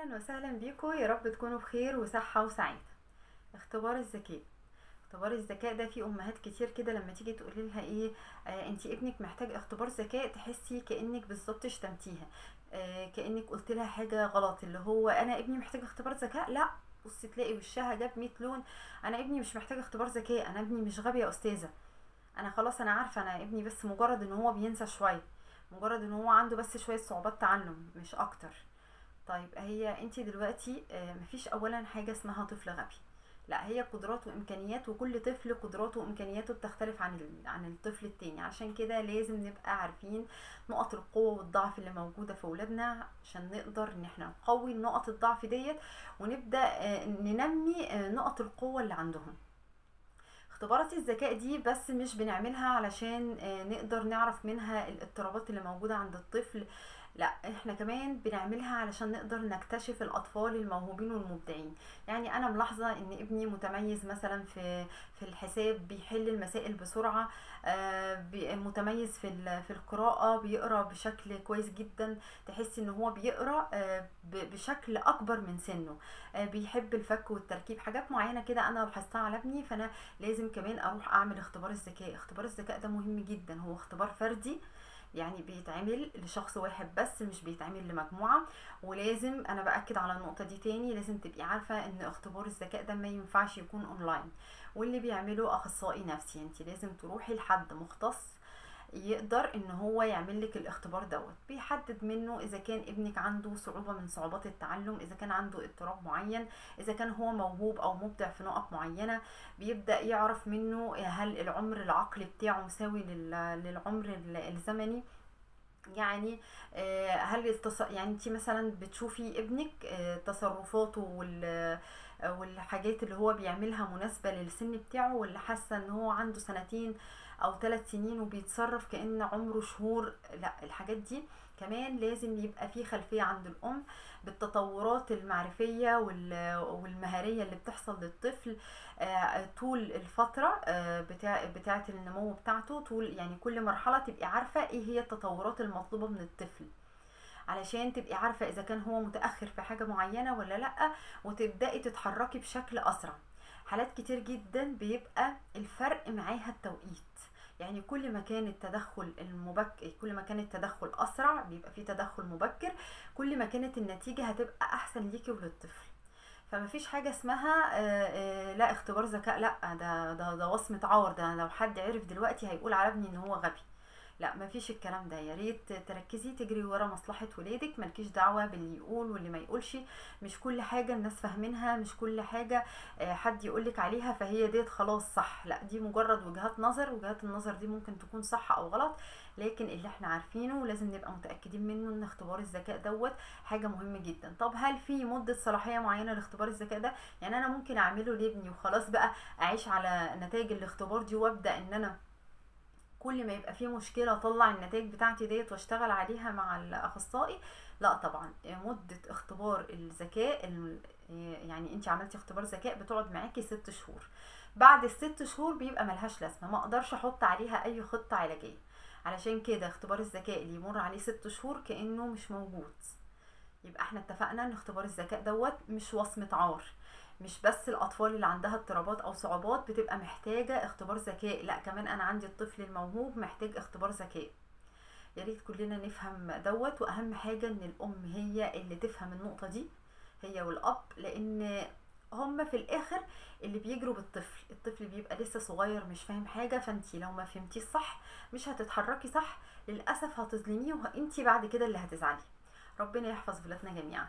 اهلا وسهلا بيكم، يا رب تكونوا بخير وصحة وسعادة. اختبار الذكاء. اختبار الذكاء ده في امهات كتير كده لما تيجي تقولي لها ايه، انتي ابنك محتاج اختبار ذكاء، تحسي كأنك بالظبط شتمتيها. كأنك قلت لها حاجة غلط، اللي هو انا ابني محتاج اختبار ذكاء. لا، بصي تلاقي وشها جاب 100 لون. انا ابني مش محتاج اختبار ذكاء، انا ابني مش غبي يا استاذة. انا خلاص انا عارفة، انا ابني بس مجرد ان هو بينسى شوية، مجرد ان هو عنده بس شوية صعوبات تعلم مش اكتر. طيب هي انت دلوقتي مفيش اولا حاجة اسمها طفل غبي. لا، هي قدرات وامكانيات، وكل طفل قدراته وامكانياته بتختلف عن الطفل التاني. عشان كده لازم نبقى عارفين نقط القوة والضعف اللي موجودة في اولادنا، عشان نقدر ان احنا نقوي نقط الضعف ديت، ونبدأ ننمي نقط القوة اللي عندهم. اختبارات الذكاء دي بس مش بنعملها علشان نقدر نعرف منها الاضطرابات اللي موجودة عند الطفل. لا، احنا كمان بنعملها علشان نقدر نكتشف الاطفال الموهوبين والمبدعين. يعني انا ملاحظة ان ابني متميز مثلا في الحساب، بيحل المسائل بسرعة. متميز في القراءة، بيقرا بشكل كويس جدا. تحس ان هو بيقرا بشكل اكبر من سنه. بيحب الفك والتركيب، حاجات معينة كده انا لاحظتها على ابني. فانا لازم كمان اروح اعمل اختبار الذكاء. اختبار الذكاء ده مهم جدا، هو اختبار فردي، يعني بيتعمل لشخص واحد بس، مش بيتعمل لمجموعة. ولازم انا باكد على النقطة دي تاني، لازم تبقي عارفة ان اختبار الذكاء ده ما ينفعش يكون اونلاين، واللي بيعمله اخصائي نفسي. انت لازم تروحي لحد مختص يقدر ان هو يعمل لك الاختبار دوت، بيحدد منه اذا كان ابنك عنده صعوبة من صعوبات التعلم، اذا كان عنده اضطراب معين، اذا كان هو موهوب او مبدع في نقط معينة. بيبدأ يعرف منه هل العمر العقلي بتاعه مساوي للعمر الزمني. يعني هل يعني انت مثلا بتشوفي ابنك تصرفاته والحاجات اللي هو بيعملها مناسبة للسن بتاعه، ولا حاسة ان هو عنده سنتين او 3 سنين وبيتصرف كأن عمره شهور؟ لا، الحاجات دي كمان لازم يبقى في خلفية عند الأم بالتطورات المعرفية والمهارية اللي بتحصل للطفل طول الفترة بتاعة النمو بتاعته. طول يعني كل مرحلة تبقي عارفة ايه هي التطورات المطلوبة من الطفل، علشان تبقي عارفة اذا كان هو متأخر في حاجة معينة ولا لأ، وتبدأي تتحركي بشكل أسرع. حالات كتير جدا بيبقى الفرق معاها التوقيت. يعني كل ما كان التدخل المبكر، كل ما كان التدخل أسرع، بيبقى فيه تدخل مبكر، كل ما كانت النتيجة هتبقى أحسن ليكي وللطفل. فمفيش حاجة اسمها لا اختبار ذكاء، لا ده وصمة عار، ده لو حد عرف دلوقتي هيقول على ابني ان هو غبي. لا، مفيش الكلام ده. يا ريت تركزي تجري ورا مصلحة ولادك، ملكيش دعوة باللي يقول واللي ما يقولش. مش كل حاجة الناس فاهمينها، مش كل حاجة حد يقولك عليها فهي ديت خلاص صح. لا، دي مجرد وجهات نظر، وجهات النظر دي ممكن تكون صح او غلط، لكن اللي احنا عارفينه لازم نبقى متأكدين منه ان اختبار الذكاء دوت حاجة مهمة جدا. طب هل في مدة صلاحية معينة لاختبار الذكاء ده؟ يعني انا ممكن اعمله لابني وخلاص بقى اعيش على نتائج الاختبار دي، وابدأ ان انا كل ما يبقى فيه مشكلة اطلع النتائج بتاعتي ديت واشتغل عليها مع الاخصائي؟ لا طبعا. مدة اختبار الذكاء يعني انت عملتي اختبار ذكاء بتقعد معاكي 6 شهور. بعد ال6 شهور بيبقى ملهاش لازمة، ما اقدرش احط عليها اي خطة علاجية. علشان كده اختبار الذكاء اللي يمر عليه 6 شهور كأنه مش موجود. يبقى احنا اتفقنا ان اختبار الذكاء دوت مش وصمة عار. مش بس الاطفال اللي عندها اضطرابات او صعوبات بتبقى محتاجة اختبار ذكاء، لا كمان انا عندي الطفل الموهوب محتاج اختبار ذكاء. يا ريت كلنا نفهم دوت. واهم حاجة ان الام هي اللي تفهم النقطة دي، هي والاب، لان هما في الاخر اللي بيجروا بالطفل. الطفل بيبقى لسه صغير مش فاهم حاجة، فانتي لو ما فهمتيه صح مش هتتحركي صح، للأسف هتظلميه وانتي بعد كده اللي هتزعلي. ربنا يحفظ بلادنا جميعا.